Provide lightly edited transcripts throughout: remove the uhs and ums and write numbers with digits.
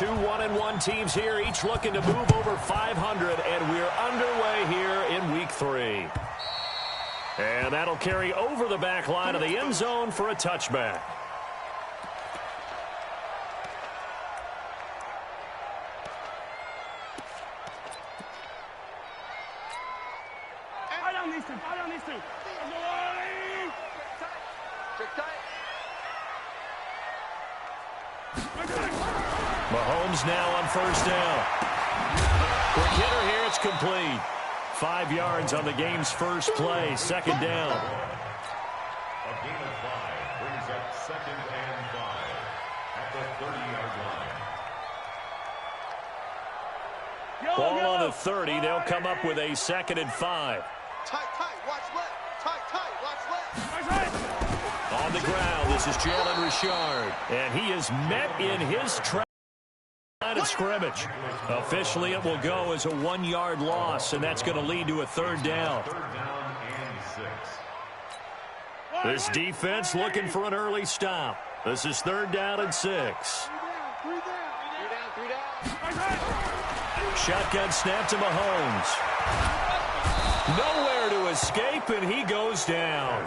two 1-1 teams here, each looking to move over 500, and we're underway here in week 3. And that'll carry over the back line of the end zone for a touchback. Mahomes now on first down. Quick hitter here, it's complete. 5 yards on the game's first play, second down. A gain of 5 brings up 2nd and 5 at the 30-yard line. Ball on the 30, they'll come up with a 2nd and 5. Tight, watch left. Tight, watch left. On the ground, this is Jalen Richard, and he is met in his track. Line of scrimmage. Officially, it will go as a 1-yard loss, and that's going to lead to a 3rd down. 3rd down and 6. This defense looking for an early stop. This is 3rd down and 6. Three down. Shotgun snap to Mahomes. Nowhere to escape, and he goes down.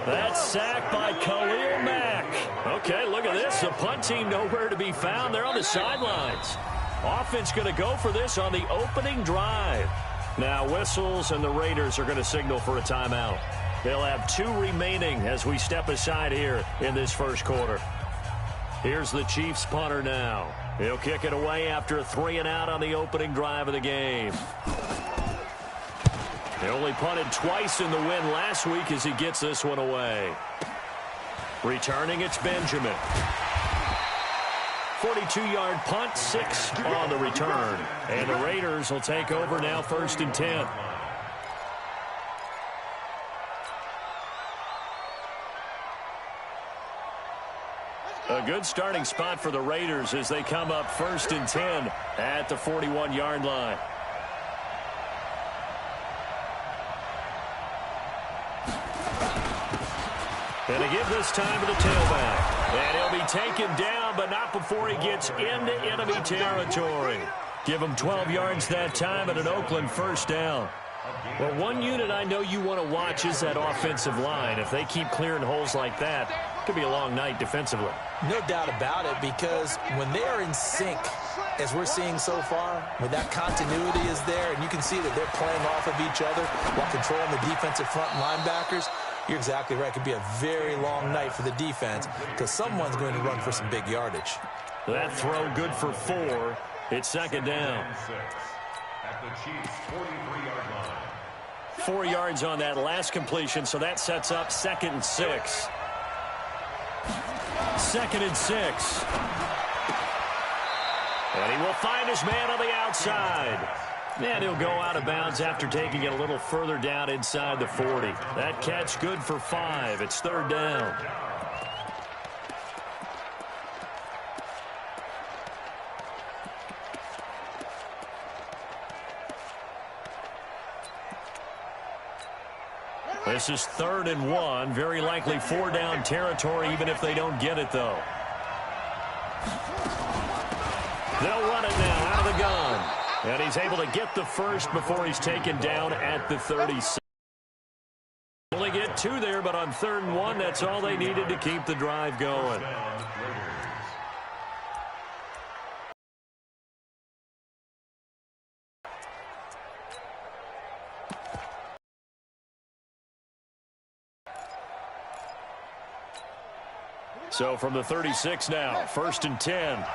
That's sacked by Khalil Mack. Okay, look at this. The punt team nowhere to be found. They're on the sidelines. Offense going to go for this on the opening drive. Now whistles, and the Raiders are going to signal for a timeout. They'll have 2 remaining as we step aside here in this first quarter. Here's the Chiefs punter now. He'll kick it away after a 3-and-out on the opening drive of the game. They only punted twice in the win last week as he gets this one away. Returning, it's Benjamin. 42-yard punt, 6 on the return. And the Raiders will take over now, 1st and 10. A good starting spot for the Raiders as they come up 1st and 10 at the 41-yard line. And they give this time to the tailback. And he'll be taken down, but not before he gets into enemy territory. Give him 12 yards that time and an Oakland 1st down. Well, one unit I know you want to watch is that offensive line. If they keep clearing holes like that, it could be a long night defensively. No doubt about it, because when they are in sync, as we're seeing so far, when that continuity is there, and you can see that they're playing off of each other while controlling the defensive front linebackers, you're exactly right. It could be a very long night for the defense because someone's going to run for some big yardage. That throw good for 4. It's 2nd down. At the Chiefs' 43-yard line. 4 yards on that last completion, so that sets up 2nd and 6. 2nd and 6. And he will find his man on the outside. And he'll go out of bounds after taking it a little further down inside the 40. That catch good for 5. It's 3rd down. This is 3rd and 1. Very likely 4-down territory, even if they don't get it, though. They'll run it now out of the gun. And he's able to get the first before he's taken down at the 36. Only get 2 there, but on 3rd and 1, that's all they needed to keep the drive going. So from the 36 now, 1st and 10.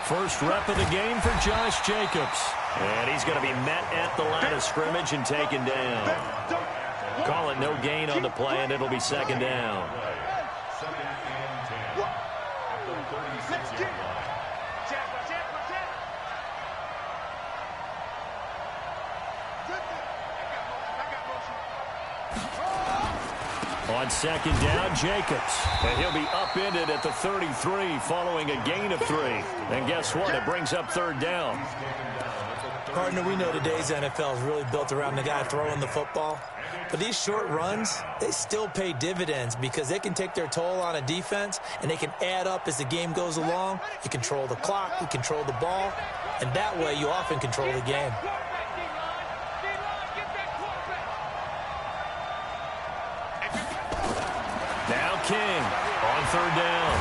First rep of the game for Josh Jacobs. And he's going to be met at the line of scrimmage and taken down. Call it no gain on the play, and it'll be 2nd down. 2nd and 10. At the 36-yard line. On 2nd down, Jacobs. And he'll be upended at the 33 following a gain of 3. And guess what? It brings up 3rd down. Partner, we know today's NFL is really built around the guy throwing the football. But these short runs, they still pay dividends because they can take their toll on a defense, and they can add up as the game goes along. You control the clock, you control the ball, and that way you often control the game. Now King on third down.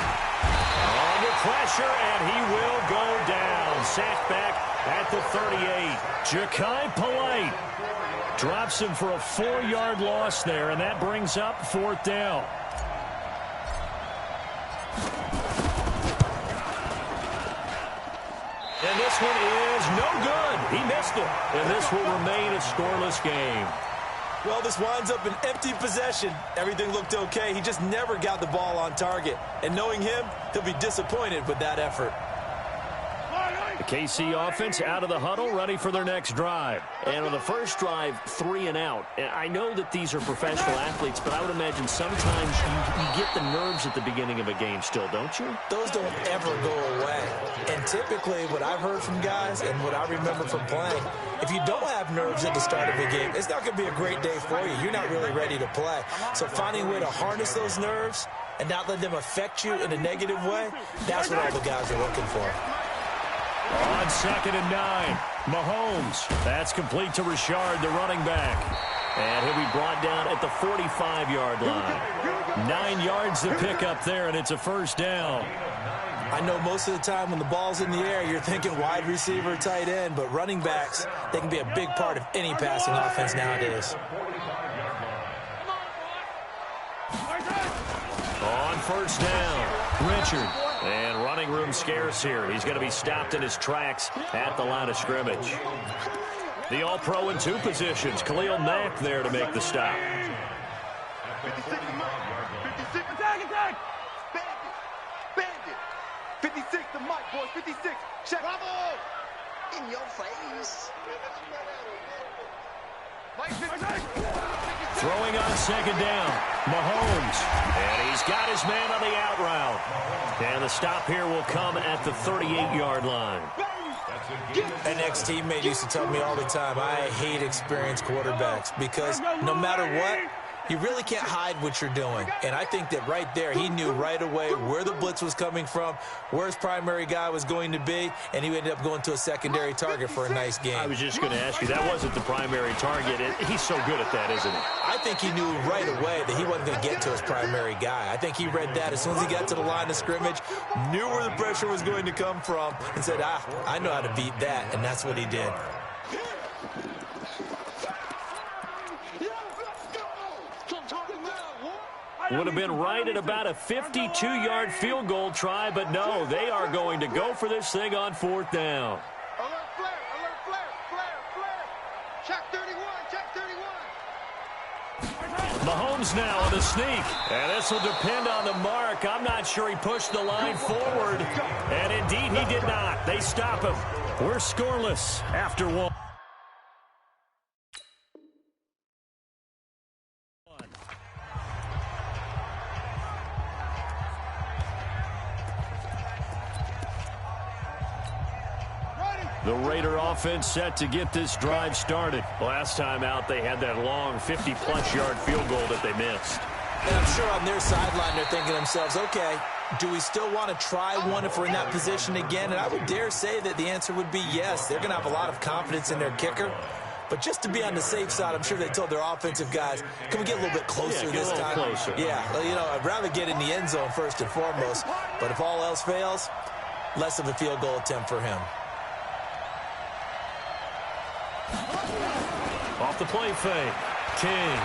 Under pressure, and he will go down. Sacked back at the 38. Ja'Kai Polite drops him for a 4-yard loss there, and that brings up fourth down. And this one is no good. He missed it, and this will remain a scoreless game. Well, this winds up an empty possession. Everything looked okay. He just never got the ball on target. And knowing him, he'll be disappointed with that effort. The KC offense out of the huddle, ready for their next drive. And on the first drive, 3 and out. And I know that these are professional athletes, but I would imagine sometimes you get the nerves at the beginning of a game still, don't you? Those don't ever go away. And typically what I've heard from guys and what I remember from playing, if you don't have nerves at the start of a game, it's not going to be a great day for you. You're not really ready to play. So finding a way to harness those nerves and not let them affect you in a negative way, that's what all the guys are looking for. On 2nd and 9, Mahomes. That's complete to Richard, the running back. And he'll be brought down at the 45-yard line. 9 yards to pick up there, and it's a first down. I know most of the time when the ball's in the air, you're thinking wide receiver, tight end, but running backs, they can be a big part of any passing offense nowadays. On first down, Richard. And running room scarce here. He's going to be stopped in his tracks at the line of scrimmage. The All-Pro in 2 positions. Khalil Mack there to make the stop. 56, attack! Bandit! 56, the mic, boys. 56, check. Bravo! In your face. Throwing on 2nd down, Mahomes. And he's got his man on the out route. And the stop here will come at the 38-yard line. An ex-teammate used to tell me all the time, I hate experienced quarterbacks because no matter what, you really can't hide what you're doing. And I think that right there, he knew right away where the blitz was coming from, where his primary guy was going to be, and he ended up going to a secondary target for a nice game. I was just going to ask you, that wasn't the primary target. He's so good at that, isn't he? I think he knew right away that he wasn't going to get to his primary guy. I think he read that as soon as he got to the line of scrimmage, knew where the pressure was going to come from, and said, I know how to beat that, and that's what he did. Would have been right at about a 52-yard field goal try, but no, they are going to go for this thing on 4th down. Alert flare. Check 31, check 31. Mahomes now on the sneak, and this will depend on the mark. I'm not sure he pushed the line forward, and indeed he did not. They stop him. We're scoreless after 1. The Raider offense set to get this drive started. Last time out, they had that long 50-plus yard field goal that they missed. And I'm sure on their sideline, they're thinking to themselves, okay, do we still want to try one if we're in that position again? And I would dare say that the answer would be yes. They're going to have a lot of confidence in their kicker. But just to be on the safe side, I'm sure they told their offensive guys, can we get a little bit closer this time? Closer. Yeah, you know, I'd rather get in the end zone first and foremost. But if all else fails, less of a field goal attempt for him. Off the play fake, King.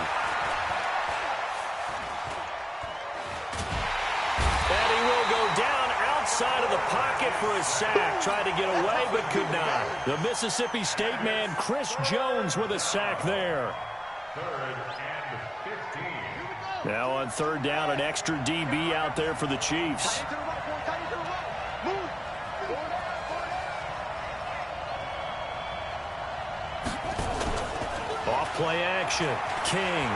And he will go down outside of the pocket for a sack. Tried to get away, but could not. The Mississippi State man, Chris Jones, with a sack there. 3rd and 15. Now on 3rd down, an extra DB out there for the Chiefs. Off play action, King.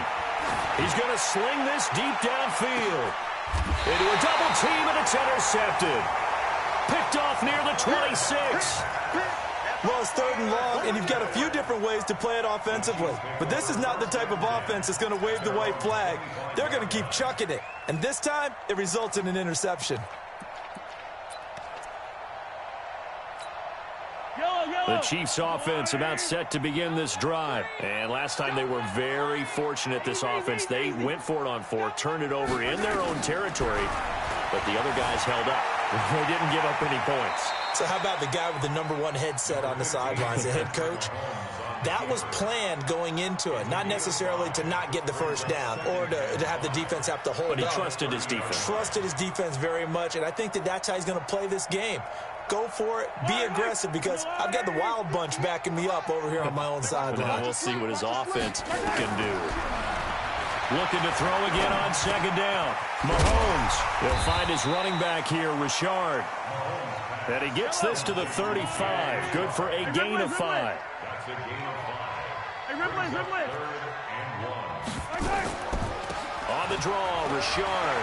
He's going to sling this deep downfield. Into a double team, and it's intercepted. Picked off near the 26. Well, it's 3rd and long, and you've got a few different ways to play it offensively. But this is not the type of offense that's going to wave the white flag. They're going to keep chucking it. And this time, it results in an interception. The Chiefs offense about set to begin this drive. And last time they were very fortunate, this offense. They went for it on 4, turned it over in their own territory, but the other guys held up. They didn't give up any points. So how about the guy with the #1 headset on the sidelines, the head coach? That was planned going into it, not necessarily to not get the first down or to have the defense have to hold up. But he trusted his defense. Trusted his defense very much, and I think that's how he's going to play this game. Go for it. Be aggressive, because I've got the wild bunch backing me up over here on my own sideline. Now we'll see what his offense can do. Looking to throw again on 2nd down. Mahomes. He'll find his running back here, Richard. And he gets this to the 35. Good for a gain of 5. That's a gain of 5. Hey, Ripley. 3rd and 1. On the draw, Richard.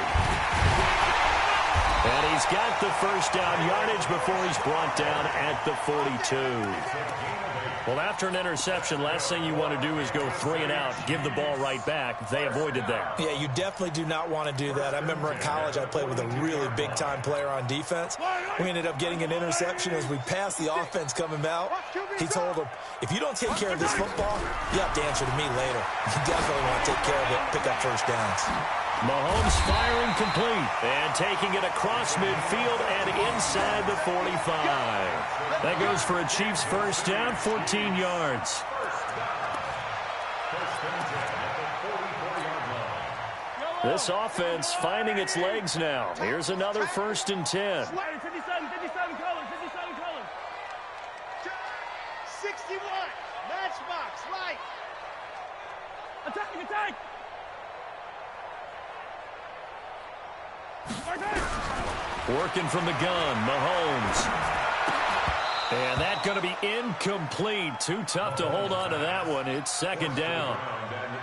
And he's got the first down yardage before he's brought down at the 42. Well, after an interception, last thing you want to do is go 3 and out, give the ball right back. They avoided that. Yeah, you definitely do not want to do that. I remember in college I played with a really big-time player on defense. We ended up getting an interception as we passed the offense coming out. He told him, if you don't take care of this football, you have to answer to me later. You definitely want to take care of it, pick up first downs. Mahomes firing complete and taking it across midfield and inside the 45. That goes for a Chiefs first down, 14 yards. This offense finding its legs now. Here's another 1st and 10. 57 colors. 61. Matchbox, right. Attack. Working from the gun, Mahomes. And that's going to be incomplete. Too tough to hold on to that one. It's 2nd down.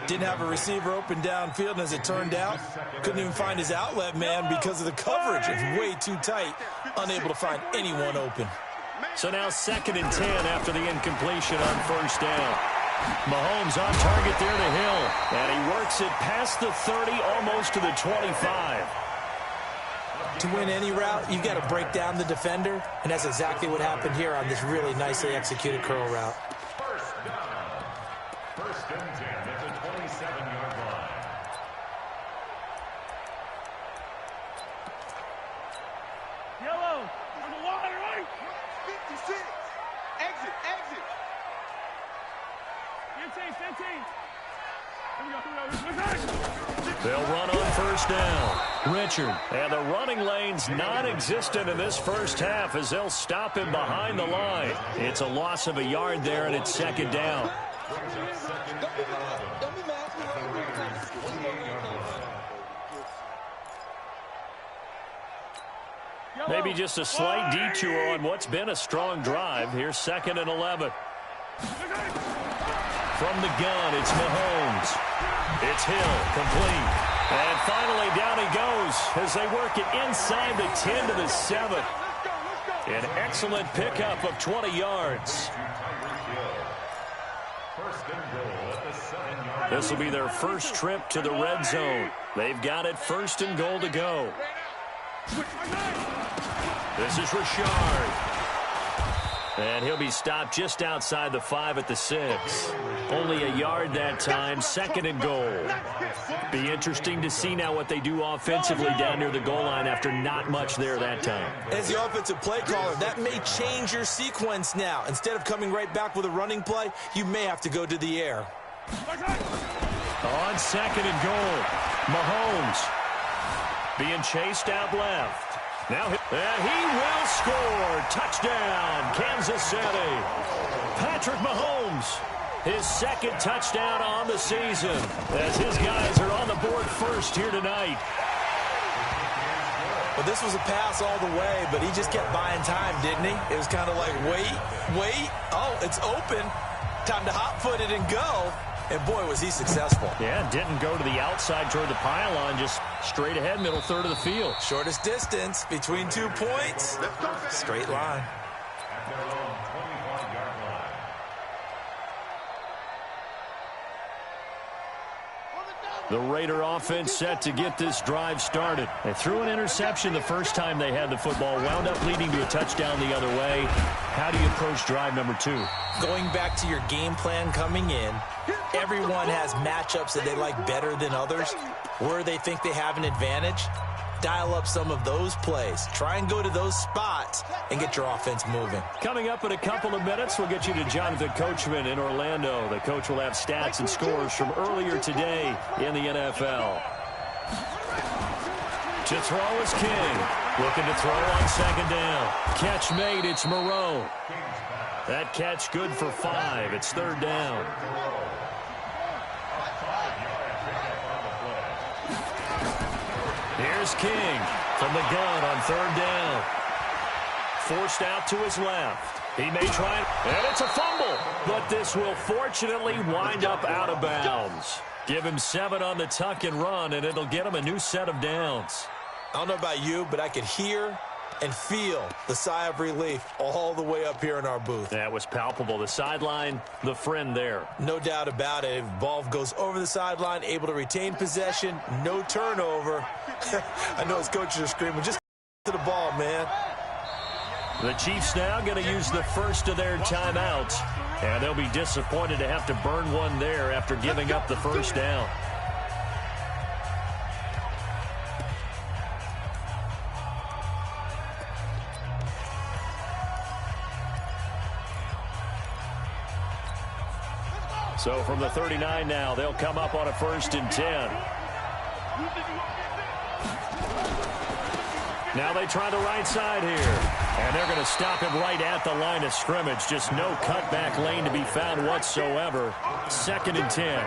Didn't have a receiver open downfield, and as it turned out, couldn't even find his outlet man because of the coverage. It's way too tight, unable to find anyone open. So now 2nd and 10 after the incompletion on 1st down. Mahomes on target there to Hill. And he works it past the 30, almost to the 25. To win any route, you've got to break down the defender, and that's exactly what happened here on this really nicely executed curl route. 1st and 10 at the 27-yard line. Yellow. On the line, right? 56. Exit. 15. They'll run on 1st down. Richard. And the running lane's non-existent in this first half as they'll stop him behind the line. It's a loss of a yard there, and it's 2nd down. Maybe just a slight detour on what's been a strong drive. Here's 2nd and 11. From the gun, it's Mahomes. It's Hill, complete. And finally, down he goes as they work it inside the 10 to the 7. An excellent pickup of 20 yards. This will be their first trip to the red zone. They've got it 1st and goal to go. This is Richard. And he'll be stopped just outside the 5 at the 6. Only a yard that time, 2nd and goal. Be interesting to see now what they do offensively down near the goal line after not much there that time. As the offensive play caller, that may change your sequence now. Instead of coming right back with a running play, you may have to go to the air. On 2nd and goal, Mahomes being chased out left. Now he will score. Touchdown, Kansas City. Patrick Mahomes, his 2nd touchdown on the season as his guys are on the board first here tonight. Well, this was a pass all the way, but he just kept buying time, didn't he? It was kind of like, wait. Oh, it's open. Time to hot-foot it and go. And, boy, was he successful. Yeah, didn't go to the outside toward the pylon, just straight ahead, middle third of the field. Shortest distance between 2 points. Straight line. At their own 25-yard The Raider offense set to get this drive started. They threw an interception the first time they had the football, wound up leading to a touchdown the other way. How do you approach drive number 2? Going back to your game plan coming in, everyone has matchups that they like better than others, where they think they have an advantage. Dial up some of those plays. Try and go to those spots and get your offense moving. Coming up in a couple of minutes, we'll get you to Jonathan Coachman in Orlando. The coach will have stats and scores from earlier today in the NFL. To throw is King. Looking to throw on second down. Catch made. It's Moreau. That catch good for 5. It's third down. Here's King from the gun on third down. Forced out to his left. He may try it, and it's a fumble. But this will fortunately wind up out of bounds. Give him 7 on the tuck and run, and it'll get him a new set of downs. I don't know about you, but I could hear and feel the sigh of relief all the way up here in our booth. That was palpable. The sideline, the friend there. No doubt about it. If ball goes over the sideline, able to retain possession, no turnover. I know his coaches are screaming, just to the ball, man. The Chiefs now going to use the first of their timeouts, and they'll be disappointed to have to burn one there after giving up the first down. So from the 39 now, they'll come up on a 1st and 10. Now they try the right side here. And they're going to stop him right at the line of scrimmage. Just no cutback lane to be found whatsoever. 2nd and 10.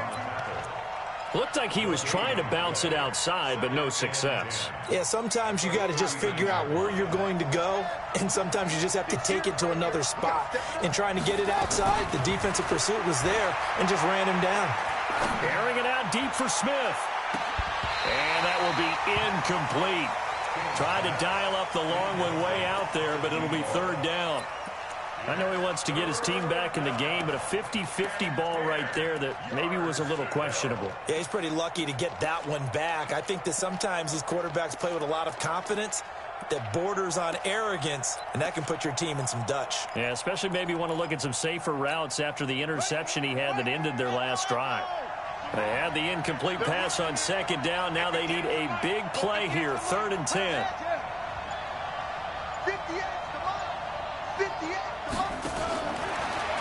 Looked like he was trying to bounce it outside, but no success. Yeah, sometimes you got to just figure out where you're going to go, and sometimes you just have to take it to another spot. And trying to get it outside, the defensive pursuit was there and just ran him down. Airing it out deep for Smith. And that will be incomplete. Tried to dial up the long one way out there, but it'll be 3rd down. I know he wants to get his team back in the game, but a 50-50 ball right there that maybe was a little questionable. Yeah, he's pretty lucky to get that one back. I think that sometimes these quarterbacks play with a lot of confidence that borders on arrogance, and that can put your team in some Dutch. Yeah, especially maybe want to look at some safer routes after the interception he had that ended their last drive. They had the incomplete pass on 2nd down. Now they need a big play here, 3rd and 10.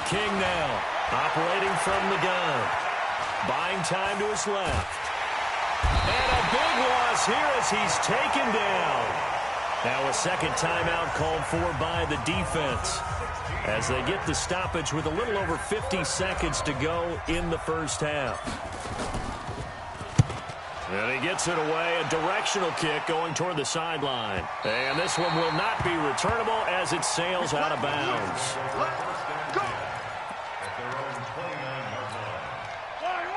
King now, operating from the gun. Buying time to his left. And a big loss here as he's taken down. Now a second timeout called for by the defense, as they get the stoppage with a little over 50 seconds to go in the first half. And he gets it away, a directional kick going toward the sideline. And this one will not be returnable as it sails out of bounds.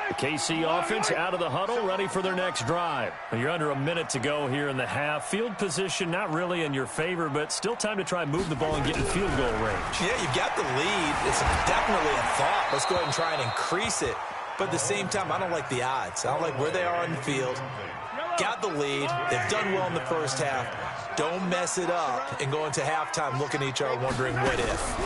The KC offense out of the huddle, ready for their next drive. You're under a minute to go here in the half. Field position not really in your favor, but still time to try and move the ball and get in field goal range. Yeah, you've got the lead. It's definitely a thought. Let's go ahead and try and increase it. But at the same time, I don't like the odds. I don't like where they are on the field. Got the lead. They've done well in the first half. Don't mess it up and go into halftime looking at each other wondering what if.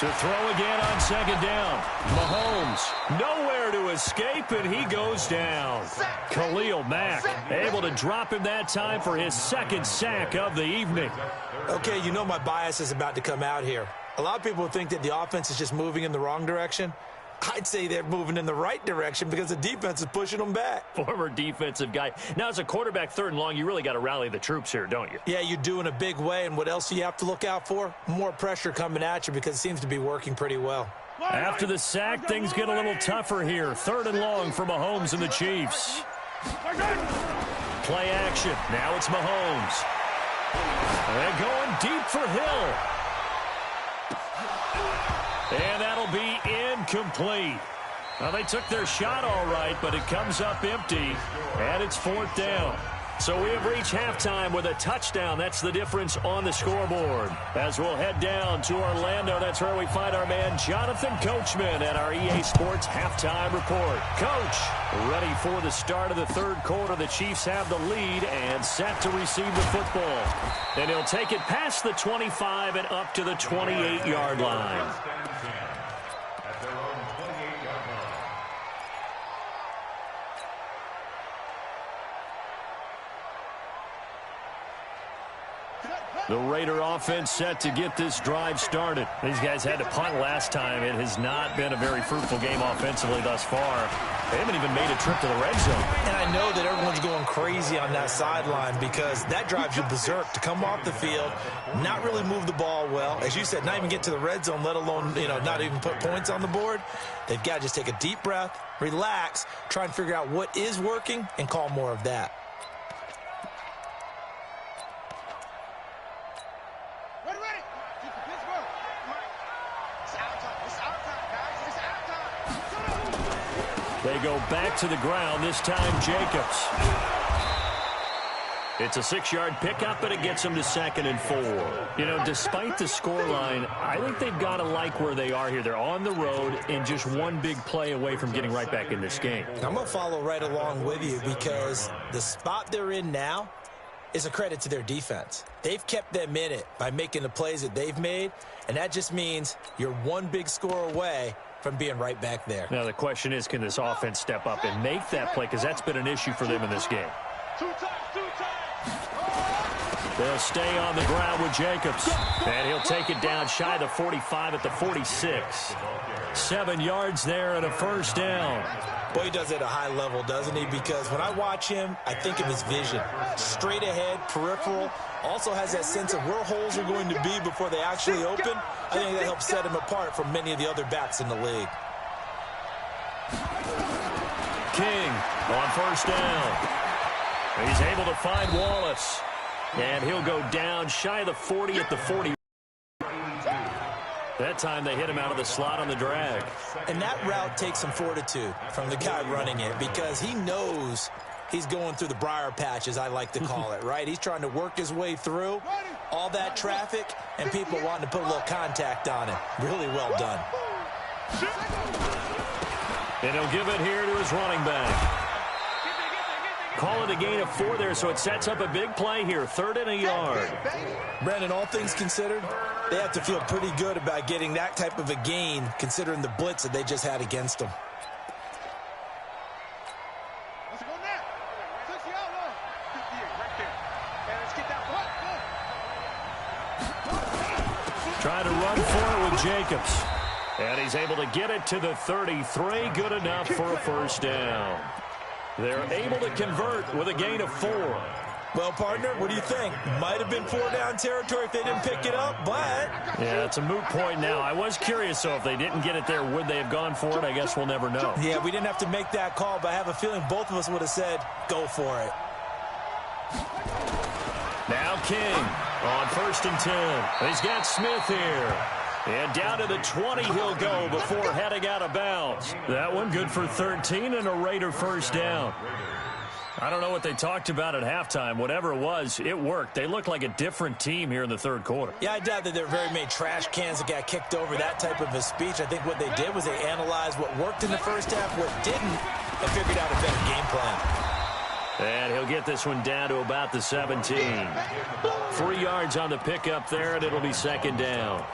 To throw again on 2nd down. Mahomes nowhere to escape, and he goes down. Khalil Mack able to drop him that time for his 2nd sack of the evening. Okay, you know my bias is about to come out here. A lot of people think that the offense is just moving in the wrong direction. I'd say they're moving in the right direction because the defense is pushing them back. Former defensive guy. Now, as a quarterback 3rd and long, you really got to rally the troops here, don't you? Yeah, you do in a big way. And what else do you have to look out for? More pressure coming at you because it seems to be working pretty well. After the sack, things get a little tougher here. 3rd and long for Mahomes and the Chiefs. Play action. Now it's Mahomes. They're going deep for Hill. And that'll be incomplete. Well, they took their shot all right, but it comes up empty, and it's 4th down. So we have reached halftime with a touchdown. That's the difference on the scoreboard. As we'll head down to Orlando, that's where we find our man Jonathan Coachman at our EA Sports Halftime Report. Coach, ready for the start of the third quarter. The Chiefs have the lead and set to receive the football. And he'll take it past the 25 and up to the 28-yard line. At their own 28-yard line. The Raider offense set to get this drive started. These guys had to punt last time. It has not been a very fruitful game offensively thus far. They haven't even made a trip to the red zone. And I know that everyone's going crazy on that sideline because that drives you berserk to come off the field, not really move the ball well. As you said, not even get to the red zone, let alone, not even put points on the board. They've got to just take a deep breath, relax, try and figure out what is working, and call more of that. They go back to the ground, this time Jacobs. It's a 6-yard pickup, but it gets them to 2nd and 4. Despite the scoreline, I think they've got to like where they are here. They're on the road and just one big play away from getting right back in this game. I'm going to follow right along with you because the spot they're in now is a credit to their defense. They've kept them in it by making the plays that they've made, and that just means you're one big score away from being right back there. Now the question is, can this offense step up and make that play? Because that's been an issue for them in this game. They'll stay on the ground with Jacobs. And he'll take it down shy of the 45 at the 46. 7 yards there and a first down. Boy, he does it at a high level, doesn't he? Because when I watch him, I think of his vision. Straight ahead, peripheral. Also has that sense of where holes are going to be before they actually open. I think that helps set him apart from many of the other backs in the league. King on first down. He's able to find Wallace. And he'll go down shy of the 40 at the 40. That time they hit him out of the slot on the drag. And that route takes some fortitude from the guy running it because he knows he's going through the briar patch, as I like to call it, right? He's trying to work his way through all that traffic and people wanting to put a little contact on him. Really well done. And he'll give it here to his running back. Call it a gain of 4 there, so it sets up a big play here. 3rd and a yard. Brandon, all things considered, they have to feel pretty good about getting that type of a gain, considering the blitz that they just had against them. Trying to run for it with Jacobs. And he's able to get it to the 33. Good enough for a first down. They're able to convert with a gain of 4. Well, partner, what do you think? Might have been 4-down territory if they didn't pick it up, but... Yeah, it's a moot point now. I was curious, so if they didn't get it there, would they have gone for it? I guess we'll never know. Yeah, we didn't have to make that call, but I have a feeling both of us would have said, go for it. Now King on 1st and 10. He's got Smith here. And down to the 20 he'll go before heading out of bounds. That one good for 13 and a Raider first down. I don't know what they talked about at halftime. Whatever it was, it worked. They look like a different team here in the third quarter. Yeah, I doubt that there are very many trash cans that got kicked over, that type of a speech. I think what they did was they analyzed what worked in the first half, what didn't, and figured out a better game plan. And he'll get this one down to about the 17. 3 yards on the pickup there, and it'll be 2nd down.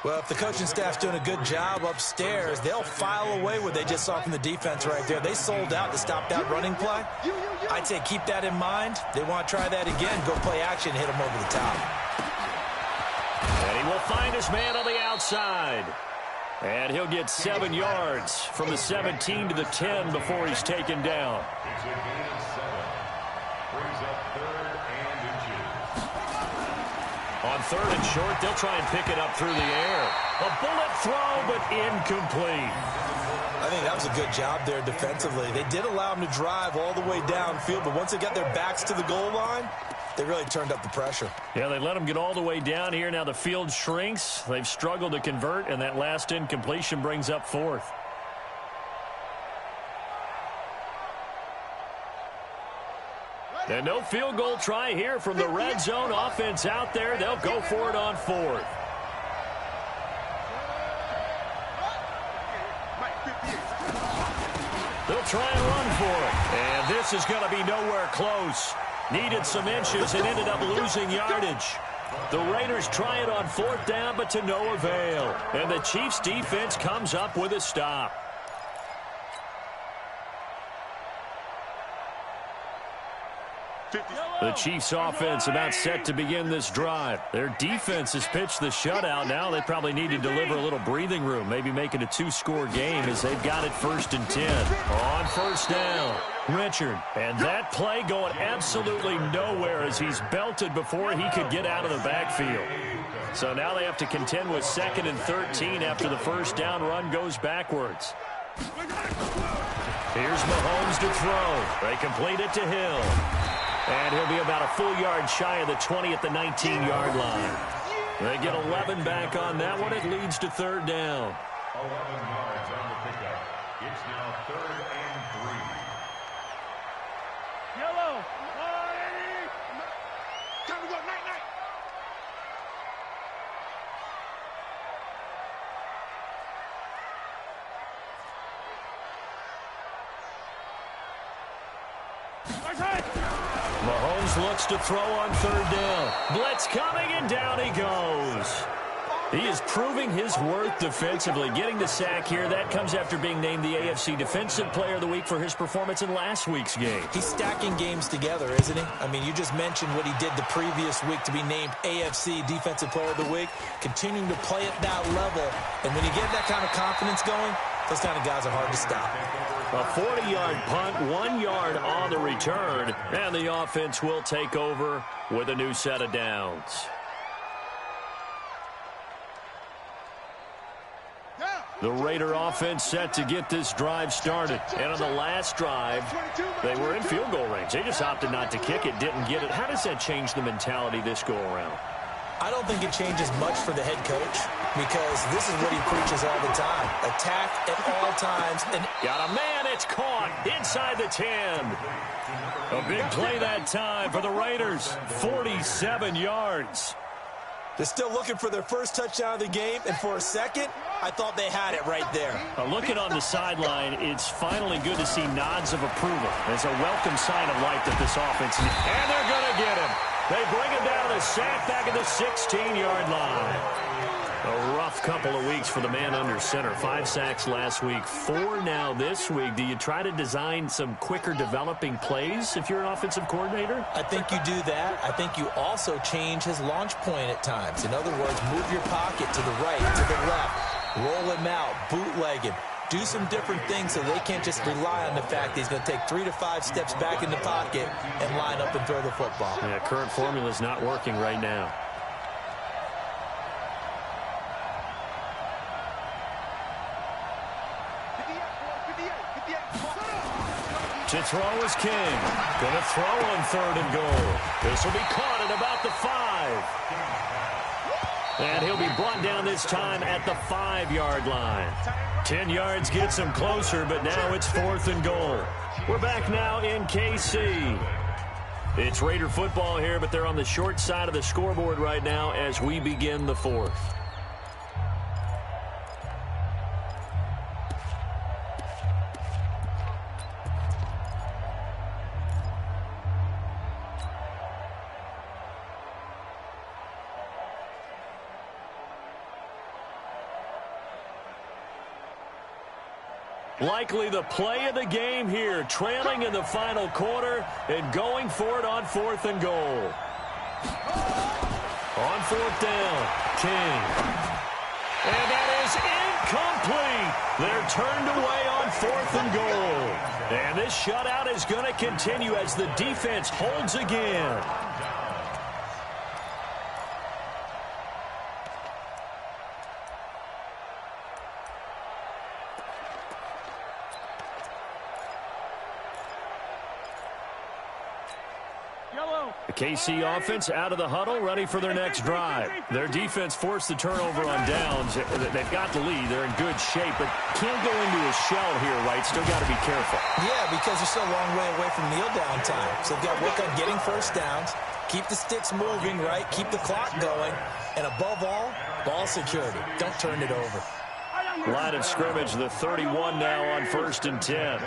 Well, if the coaching staff's doing a good job upstairs, they'll file away what they just saw from the defense right there. They sold out to stop that running play. I'd say keep that in mind. They want to try that again, go play action, hit them over the top. And he will find his man on the outside. And he'll get 7 yards from the 17 to the 10 before he's taken down. It's a gain of 7. Brings up 3rd and inches. On 3rd and short, they'll try and pick it up through the air. A bullet throw, but incomplete. I think that was a good job there defensively. They did allow them to drive all the way downfield, but once they got their backs to the goal line, they really turned up the pressure. Yeah, they let them get all the way down here. Now the field shrinks. They've struggled to convert, and that last incompletion brings up 4th. And no field goal try here from the red zone offense out there. They'll go for it on 4th. They'll try and run for it. And this is going to be nowhere close. Needed some inches and ended up losing yardage. The Raiders try it on 4th down, but to no avail. And the Chiefs' defense comes up with a stop. The Chiefs' offense about set to begin this drive. Their defense has pitched the shutout. Now they probably need to deliver a little breathing room, maybe make it a 2-score game as they've got it 1st and 10. On 1st down, Richard. And that play going absolutely nowhere as he's belted before he could get out of the backfield. So now they have to contend with 2nd and 13 after the 1st down run goes backwards. Here's Mahomes to throw. They complete it to Hill. And he'll be about a full yard shy of the 20 at the 19-yard line. They get 11 back on that one. It leads to 3rd down. 11 yards on the pickup. It's now 3rd and 3. Yellow. Time to go. Night. Mahomes looks to throw on 3rd down. Blitz coming, and down he goes. He is proving his worth defensively, getting the sack here. That comes after being named the AFC Defensive Player of the Week for his performance in last week's game. He's stacking games together, isn't he? I mean, you just mentioned what he did the previous week to be named AFC Defensive Player of the Week, continuing to play at that level. And when you get that kind of confidence going, those kind of guys are hard to stop. A 40-yard punt, 1 yard on the return, and the offense will take over with a new set of downs. The Raider offense set to get this drive started. And on the last drive, they were in field goal range. They just opted not to kick it, didn't get it. How does that change the mentality this go-around? I don't think it changes much for the head coach because this is what he preaches all the time. Attack at all times. And got a man, it's caught inside the 10. A big play that time for the Raiders. 47 yards. They're still looking for their first touchdown of the game, and for a second, I thought they had it right there. Looking on the sideline, it's finally good to see nods of approval. It's a welcome sign of life that this offense needs. And they're going to get him. They bring him down to sack back at the 16-yard line. A rough couple of weeks for the man under center. 5 sacks last week, 4 now this week. Do you try to design some quicker developing plays if you're an offensive coordinator? I think you do that. I think you also change his launch point at times. In other words, move your pocket to the right, to the left, roll him out, bootleg him. Do some different things so they can't just rely on the fact that he's going to take 3 to 5 steps back in the pocket and line up and throw the football. Yeah, current formula is not working right now. To throw is King. Going to throw on 3rd and goal. This will be caught at about the 5. And he'll be brought down this time at the 5-yard line. 10 yards gets him closer, but now it's 4th and goal. We're back now in KC. It's Raider football here, but they're on the short side of the scoreboard right now as we begin the 4th. Likely the play of the game here, trailing in the final quarter and going for it on 4th and goal. On 4th down, King. And that is incomplete. They're turned away on 4th and goal. And this shutout is going to continue as the defense holds again. Yellow. The KC offense out of the huddle, ready for their next drive. Their defense forced the turnover on downs. They've got the lead. They're in good shape, but can't go into a shell here, right? Still got to be careful. Yeah, because they're still a long way away from kneel down time. So they've got to work on getting first downs, keep the sticks moving, right? Keep the clock going. And above all, ball security. Don't turn it over. Line of scrimmage, the 31 now on 1st and 10.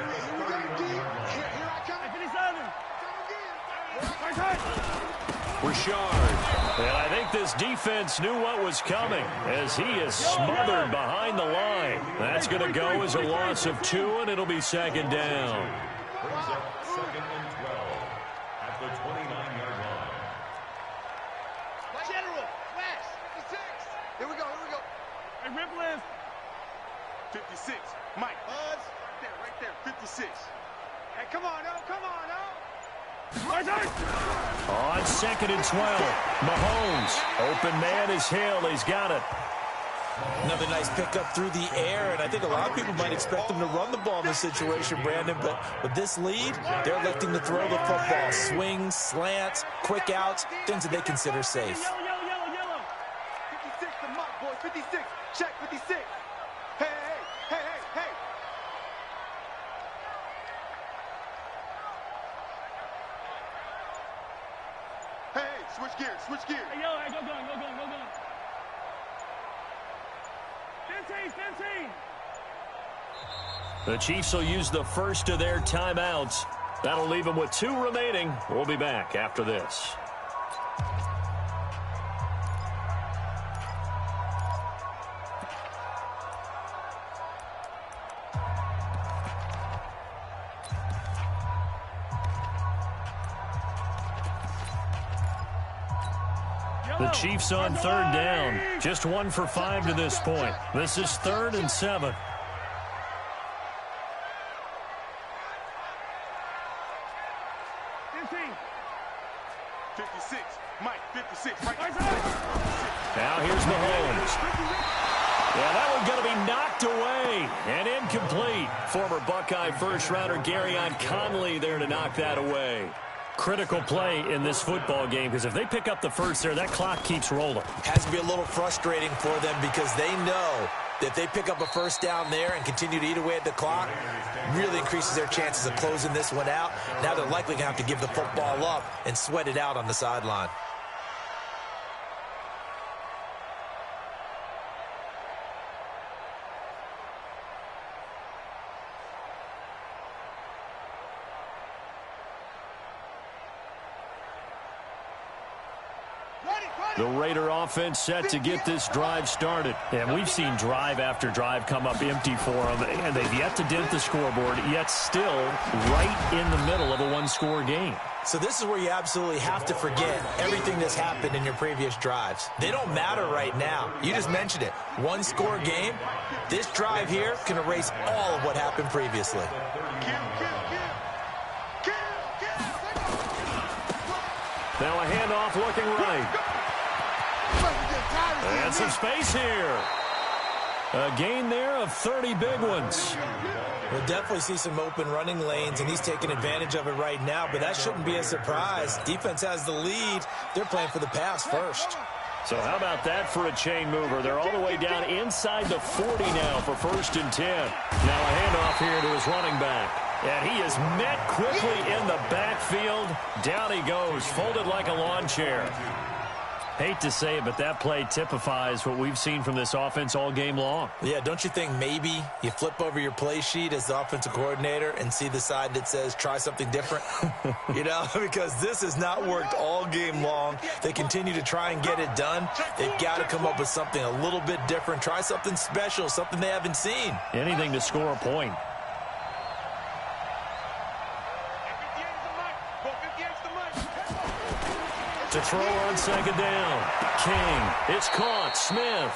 Richard. And I think this defense knew what was coming as he is smothered behind the line. That's going to go as a loss of 2, and it'll be 2nd down. Brings up 2nd and 12 at the 29-yard line. General, West, 56. Here we go. Hey, rip list. 56. Mike. Buzz. Right there, 56. Hey, come on, oh. On 2nd and 12, Mahomes. Open man is Hill. He's got it. Another nice pickup through the air, and I think a lot of people might expect them to run the ball in this situation, Brandon, but with this lead, they're electing to throw the football. Swings, slants, quick outs, things that they consider safe. Yellow. 56, the mark, boys. 56. Check, 56. Hey. Hey, switch gears. Hey, yellow, go going. 15. The Chiefs will use the first of their timeouts. That'll leave them with 2 remaining. We'll be back after this. The Chiefs on 3rd down. Just 1 for 5 to this point. This is 3rd and 7. 56. Mike, 56. Right. Now here's Mahomes. Yeah, that one's going to be knocked away and incomplete. Former Buckeye first-rounder Garyon Conley there to knock that away. Critical play in this football game because if they pick up the first there, that clock keeps rolling. Has to be a little frustrating for them because they know that if they pick up a first down there and continue to eat away at the clock, really increases their chances of closing this one out. Now they're likely going to have to give the football up and sweat it out on the sideline. The Raider offense set to get this drive started. And we've seen drive after drive come up empty for them, and they've yet to dent the scoreboard, yet still right in the middle of a one-score game. So this is where you absolutely have to forget everything that's happened in your previous drives. They don't matter right now. You just mentioned it. One-score game. This drive here can erase all of what happened previously. Now a handoff looking right. And some space here. A gain there of 30 big ones. We'll definitely see some open running lanes, and he's taking advantage of it right now, but that shouldn't be a surprise. Defense has the lead. They're playing for the pass first. So how about that for a chain mover? They're all the way down inside the 40 now for 1st and 10. Now a handoff here to his running back. And he is met quickly in the backfield. Down he goes, folded like a lawn chair. Hate to say it, but that play typifies what we've seen from this offense all game long. Yeah, don't you think maybe you flip over your play sheet as the offensive coordinator and see the side that says try something different? You know, because this has not worked all game long. They continue to try and get it done. They've got to come up with something a little bit different. Try something special, something they haven't seen. Anything to score a point. To throw on 2nd down. King. It's caught. Smith.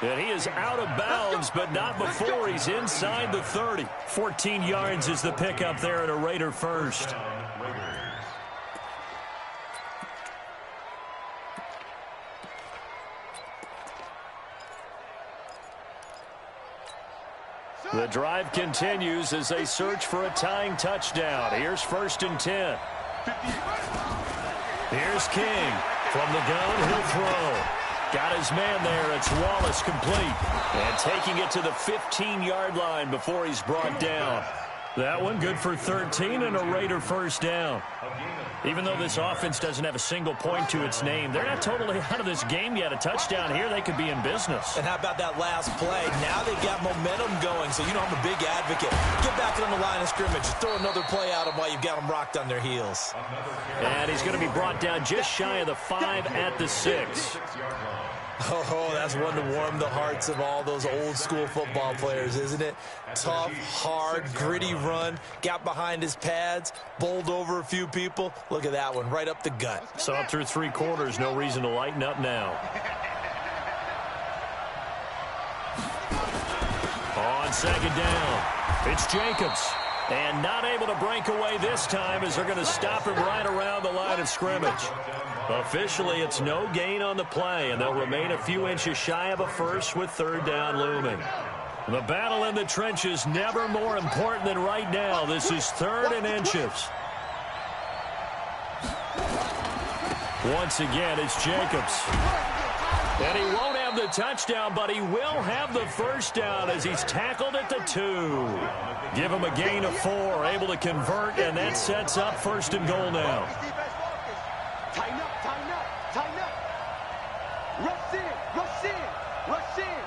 And he is out of bounds, but not before he's inside the 30. 14 yards is the pickup there at a Raider first. The drive continues as they search for a tying touchdown. Here's 1st and 10. Here's King. From the gun, he'll throw. Got his man there. It's Wallace complete. And taking it to the 15-yard line before he's brought down. That one good for 13 and a Raider first down. Even though this offense doesn't have a single point to its name, they're not totally out of this game yet. A touchdown here, they could be in business. And how about that last play? Now they've got momentum going, so you know I'm a big advocate. Get back on the line of scrimmage. Throw another play out of while you've got them rocked on their heels. And he's going to be brought down just shy of the 5 at the 6. Oh, that's one to warm the hearts of all those old-school football players, isn't it? Tough, hard, gritty run. Got behind his pads, bowled over a few people. Look at that one, right up the gut. Saw it through 3 quarters. No reason to lighten up now. On second down, it's Jacobs. And not able to break away this time as they're going to stop him right around the line of scrimmage. Officially, it's no gain on the play, and they'll remain a few inches shy of a first with third down looming. The battle in the trenches never more important than right now. This is 3rd and inches. Once again, it's Jacobs. And he won't have the touchdown, but he will have the first down as he's tackled at the 2. Give him a gain of 4, able to convert, and that sets up 1st and goal now. Tighten up, tighten up, tighten up. Rush in, rush in, rush in.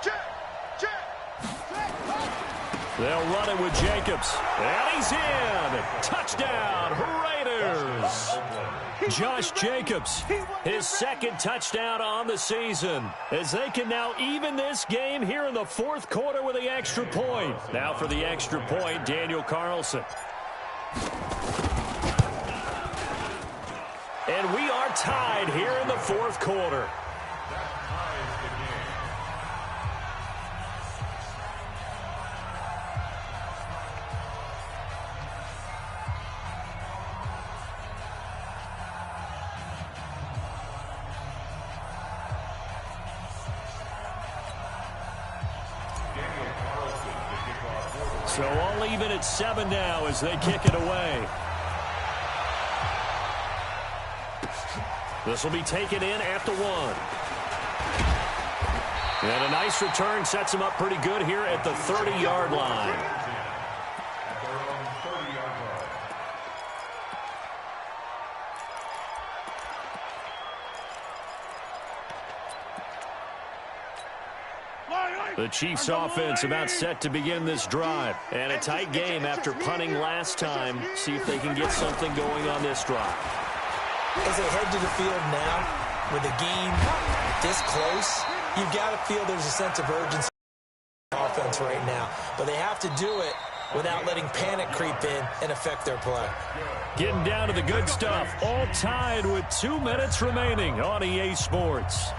Check, check. They'll run it with Jacobs. And he's in. Touchdown, Raiders. Josh Jacobs, his 2nd touchdown on the season, as they can now even this game here in the 4th quarter with the extra point. Now for the extra point, Daniel Carlson. And we are tied here in the 4th quarter. So all even at 7 now as they kick it away. This will be taken in at the 1. And a nice return sets him up pretty good here at the 30-yard line. The Chiefs offense about set to begin this drive. And a tight game after punting last time. See if they can get something going on this drive. As they head to the field now, with the game this close, you've got to feel there's a sense of urgency in the offense right now. But they have to do it without letting panic creep in and affect their play. Getting down to the good stuff. All tied with 2 minutes remaining on EA Sports.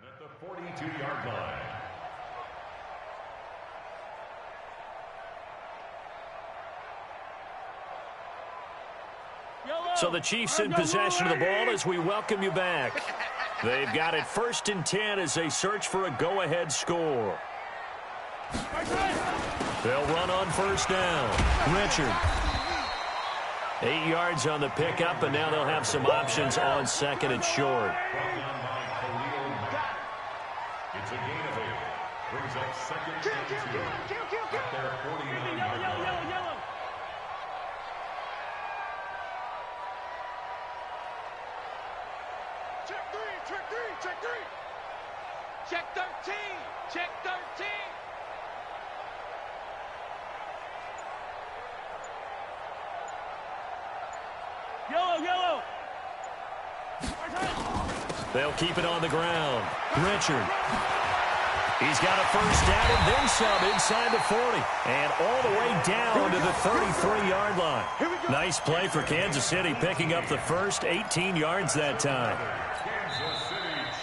At the 42-yard line. So the Chiefs in possession of the ball as we welcome you back. They've got it 1st and 10 as they search for a go-ahead score. They'll run on 1st down. Richard. 8 yards on the pickup, and now they'll have some options on 2nd and short. It's a gain of 8. Brings up 2nd and 2. At their 49-yard line. Check 3, check 3, check 3. Check 13, check 13. Yellow, yellow. They'll keep it on the ground. Richard. He's got a first down and then some inside the 40. And all the way down to the 33-yard line. Nice play for Kansas City, picking up the first 18 yards that time.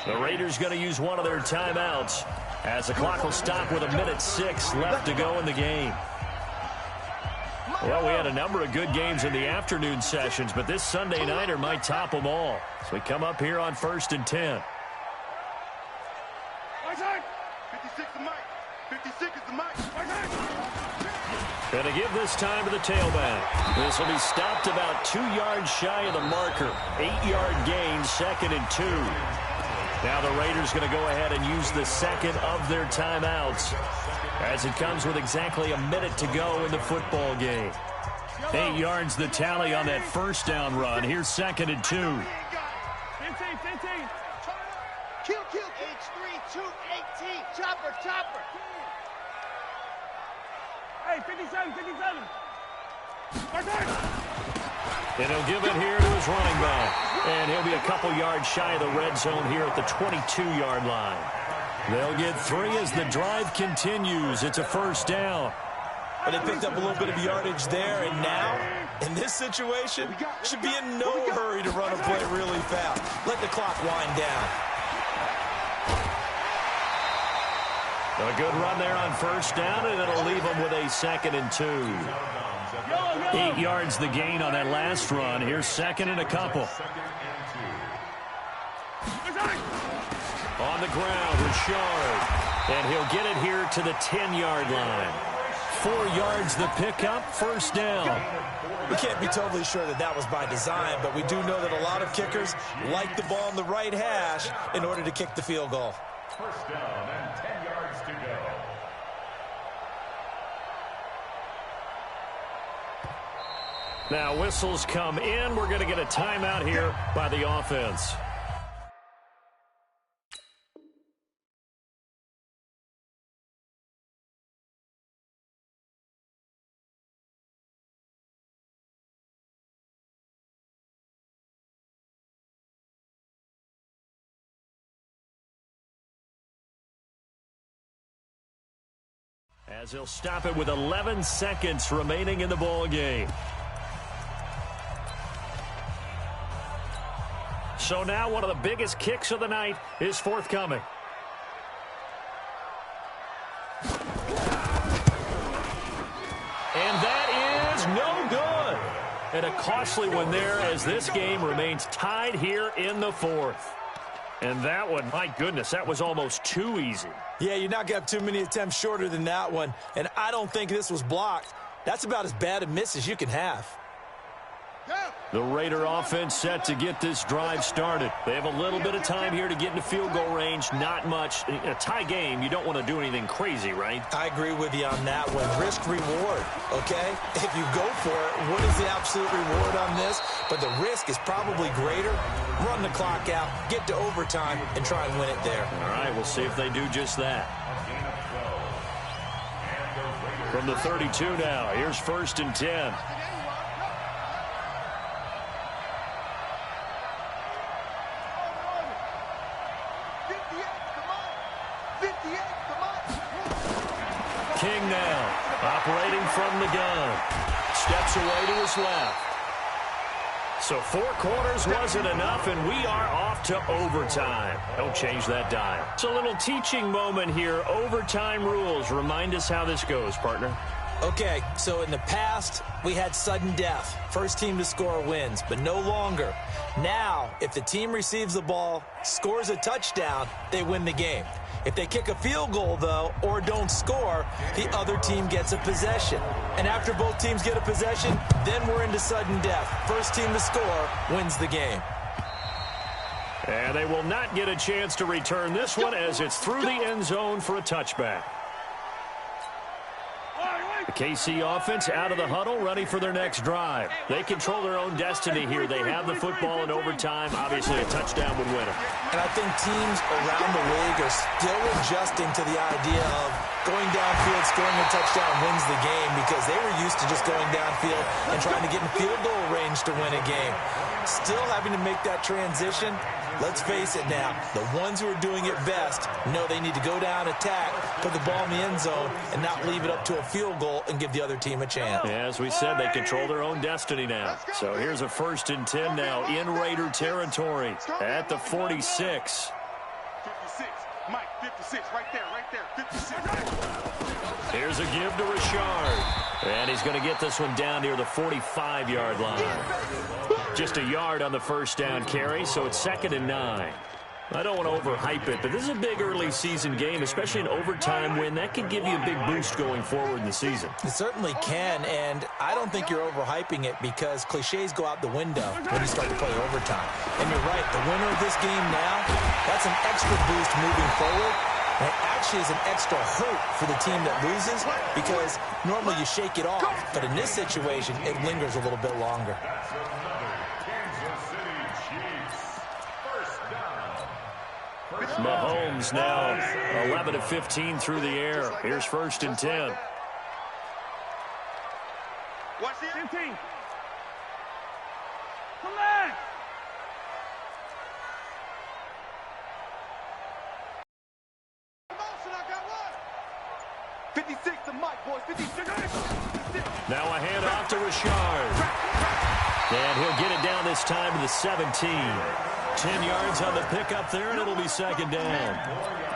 The Raiders going to use one of their timeouts as the clock will stop with 1:06 left to go in the game. Well, we had a number of good games in the afternoon sessions, but this Sunday nighter might top them all. So we come up here on 1st and 10. 56 is Mike. 56 is the Mike. Going to give this time to the tailback. This will be stopped about 2 yards shy of the marker. 8-yard gain, 2nd and 2. Now the Raiders going to go ahead and use the second of their timeouts as it comes with exactly a minute to go in the football game. 8 yards the tally on that first down run. Here's 2nd and 2. 15. Kill. H3, 2, 18. Chopper. Hey, 57. And he'll give it here to his running back. And he'll be a couple yards shy of the red zone here at the 22-yard line. They'll get 3 as the drive continues. It's a first down. But they picked up a little bit of yardage there, and now, in this situation, should be in no hurry to run a play really fast. Let the clock wind down. A good run there on first down, and it'll leave them with a 2nd and 2. 8 yards the gain on that last run. Here's 2nd and a couple. On the ground, Richard. And he'll get it here to the 10-yard line. 4 yards the pickup, first down. We can't be totally sure that was by design, but we do know that a lot of kickers like the ball in the right hash in order to kick the field goal. First down and 10 yards to go. Now whistles come in. We're going to get a timeout here by the offense. As he'll stop it with 11 seconds remaining in the ball game. So now one of the biggest kicks of the night is forthcoming. And that is no good. And a costly one there as this game remains tied here in the 4th. And that one, my goodness, that was almost too easy. Yeah, you're not going to have too many attempts shorter than that one. And I don't think this was blocked. That's about as bad a miss as you can have. The Raider offense set to get this drive started. They have a little bit of time here to get into field goal range. Not much. In a tie game, you don't want to do anything crazy, right? I agree with you on that one. Risk-reward, okay? If you go for it, what is the absolute reward on this? But the risk is probably greater. Run the clock out, get to overtime, and try and win it there. All right, we'll see if they do just that. From the 32 now, here's 1st and 10. King now, operating from the gun. Steps away to his left. So 4 quarters wasn't enough, and we are off to overtime. Don't change that dime. It's a little teaching moment here. Overtime rules. Remind us how this goes, partner. Okay, so in the past, we had sudden death. First team to score wins, but no longer. Now, if the team receives the ball, scores a touchdown, they win the game. If they kick a field goal, though, or don't score, the other team gets a possession. And after both teams get a possession, then we're into sudden death. First team to score wins the game. And they will not get a chance to return this one as it's through the end zone for a touchback. The KC offense out of the huddle, ready for their next drive. They control their own destiny here. They have the football in overtime. Obviously, a touchdown would win it. And I think teams around the league are still adjusting to the idea of going downfield, scoring a touchdown wins the game because they were used to just going downfield and trying to get in field goal range to win a game. Still having to make that transition. Let's face it now, the ones who are doing it best know they need to go down, attack, put the ball in the end zone, and not leave it up to a field goal and give the other team a chance. Yeah, as we said, they control their own destiny now. So here's a 1st and 10 now in Raider territory at the 46. 56. Mike, 56, right there, 56. Here's a give to Richard. And he's going to get this one down near the 45-yard line. Just a yard on the 1st down carry, so it's 2nd and 9. I don't want to overhype it, but this is a big early season game, especially an overtime win. That can give you a big boost going forward in the season. It certainly can, and I don't think you're overhyping it because cliches go out the window when you start to play overtime. And you're right, the winner of this game now, that's an extra boost moving forward. And it actually is an extra hurt for the team that loses because normally you shake it off, but in this situation, it lingers a little bit longer. Mahomes now 11 of 15 through the air. Here's 1st and 10. Watch the 15. Come back. Motion, I got one. 56 to Mike, boys. 56. Now a handoff to Richard. And he'll get it down this time to the 17. 10 yards on the pickup there, and it'll be 2nd down.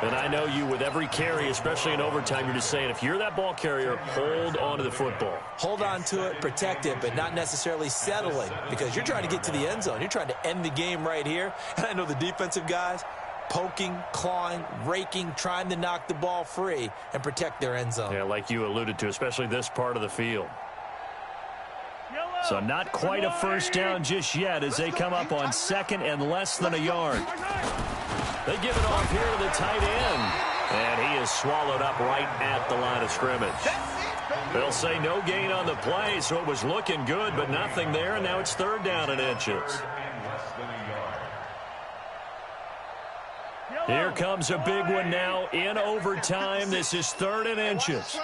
And I know you, with every carry, especially in overtime, you're just saying, if you're that ball carrier, hold on to the football. Hold on to it, protect it, but not necessarily settling because you're trying to get to the end zone. You're trying to end the game right here. And I know the defensive guys poking, clawing, raking, trying to knock the ball free and protect their end zone. Yeah, like you alluded to, especially this part of the field. So not quite a 1st down just yet as they come up on 2nd and less than a yard. They give it off here to the tight end. And he is swallowed up right at the line of scrimmage. They'll say no gain on the play, so it was looking good, but nothing there, and now it's 3rd down and inches. Here comes a big one now in overtime. This is 3rd and inches.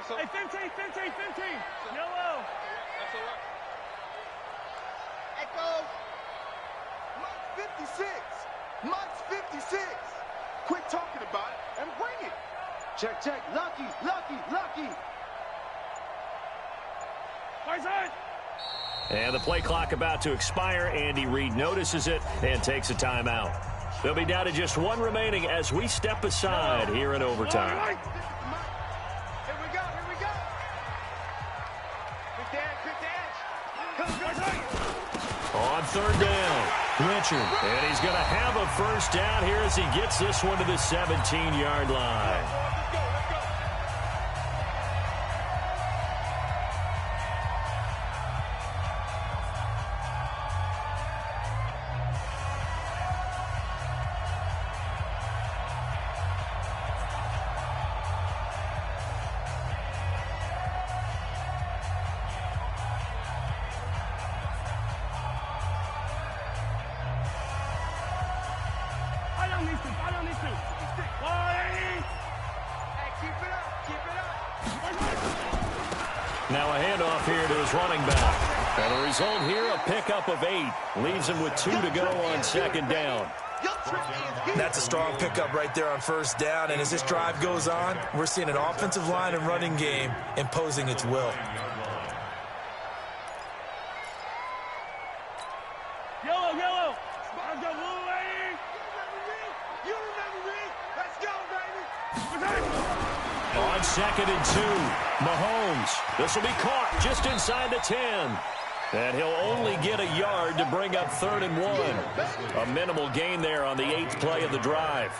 Hey, 15. Yellow. Echo. Mike's 56. Mike's 56. Quit talking about it and bring it. Check. Lucky. Right side. And the play clock about to expire. Andy Reid notices it and takes a timeout. They'll be down to just one remaining as we step aside here in overtime. On 3rd down, Richard. And he's going to have a 1st down here as he gets this one to the 17-yard line. Now a handoff here to his running back. And the result here, a pickup of 8. Leaves him with 2 to go on 2nd down. That's a strong pickup right there on 1st down. And as this drive goes on, we're seeing an offensive line and running game imposing its will. Yellow. Let's go, you remember me. Let's go, baby. On 2nd and 2, Mahomes. This will be caught just inside the 10. And he'll only get a yard to bring up 3rd and 1. A minimal gain there on the 8th play of the drive.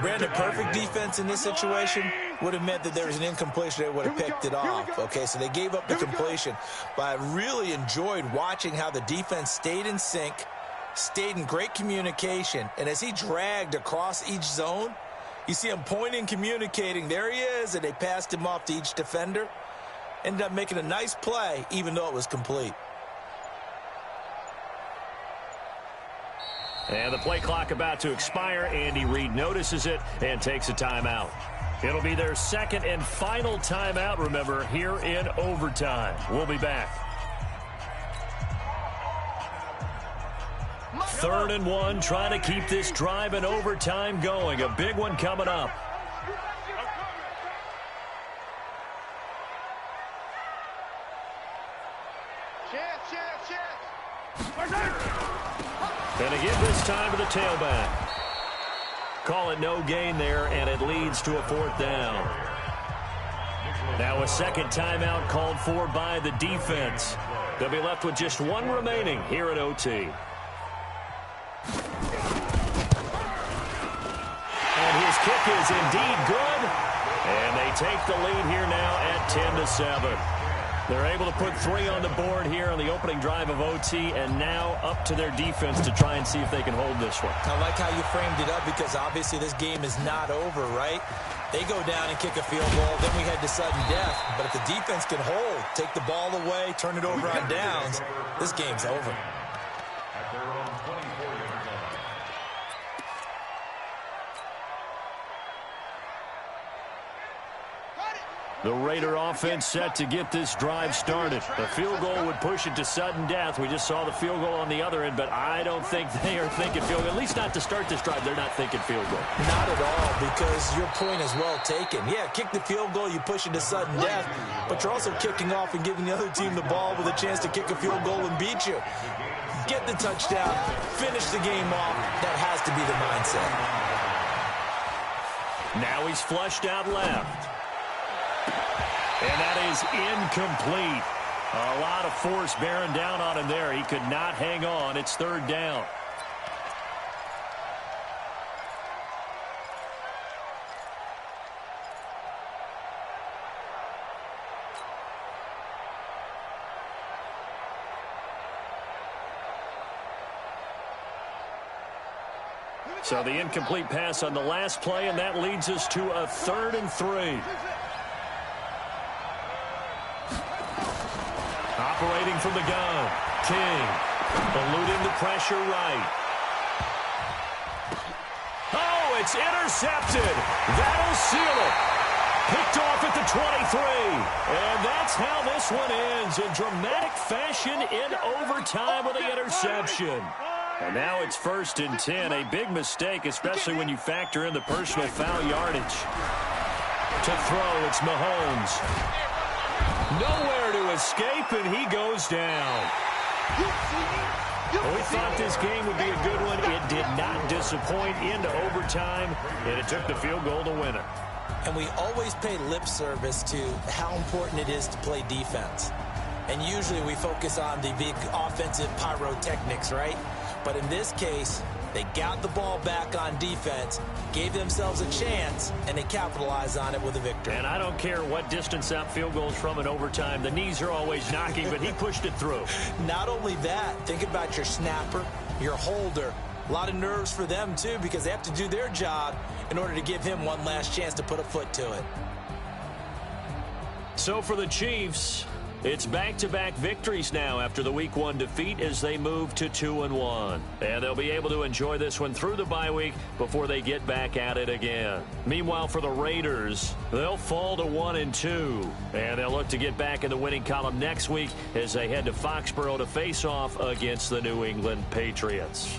Brandon, perfect defense in this situation would have meant that there was an incompletion. They would have picked it off. Okay, so they gave up the completion. But I really enjoyed watching how the defense stayed in sync, stayed in great communication. And as he dragged across each zone, you see him pointing, communicating. There he is, and they passed him off to each defender. Ended up making a nice play, even though it was complete. And the play clock about to expire. Andy Reid notices it and takes a timeout. It'll be their second and final timeout, remember, here in overtime. We'll be back. 3rd and 1, trying to keep this drive in overtime going. A big one coming up. And again this time to the tailback. Call it no gain there, and it leads to a 4th down. Now a second timeout called for by the defense. They'll be left with just one remaining here at OT. And his kick is indeed good. And they take the lead here now at 10-7. They're able to put 3 on the board here on the opening drive of OT, and now up to their defense to try and see if they can hold this one. I like how you framed it up because obviously this game is not over, right? They go down and kick a field goal, then we head to sudden death. But if the defense can hold, take the ball away, turn it over on downs, this game's over. At their own 24-yard line. The Raider offense set to get this drive started. A field goal would push it to sudden death. We just saw the field goal on the other end, but I don't think they are thinking field goal. At least not to start this drive. They're not thinking field goal. Not at all, because your point is well taken. Yeah, kick the field goal, you push it to sudden death, but you're also kicking off and giving the other team the ball with a chance to kick a field goal and beat you. Get the touchdown, finish the game off. That has to be the mindset. Now he's flushed out left. And that is incomplete. A lot of force bearing down on him there. He could not hang on. It's 3rd down. So the incomplete pass on the last play, and that leads us to a 3rd and 3. Operating from the gun, King, eluding the pressure right. Oh, it's intercepted. That'll seal it. Picked off at the 23. And that's how this one ends, in dramatic fashion in overtime with the interception. And now it's 1st and 10. A big mistake, especially when you factor in the personal foul yardage. To throw, it's Mahomes. Nowhere to escape, and he goes down. We thought this game would be a good one. It did not disappoint into overtime, and it took the field goal to win it. And we always pay lip service to how important it is to play defense. And usually we focus on the big offensive pyrotechnics, right? But in this case, they got the ball back on defense, gave themselves a chance, and they capitalized on it with a victory. And I don't care what distance that field goal is from in overtime. The knees are always knocking, but he pushed it through. Not only that, think about your snapper, your holder. A lot of nerves for them, too, because they have to do their job in order to give him one last chance to put a foot to it. So for the Chiefs, it's back-to-back victories now after the Week 1 defeat as they move to 2-1. And they'll be able to enjoy this one through the bye week before they get back at it again. Meanwhile, for the Raiders, they'll fall to 1-2. And they'll look to get back in the winning column next week as they head to Foxborough to face off against the New England Patriots.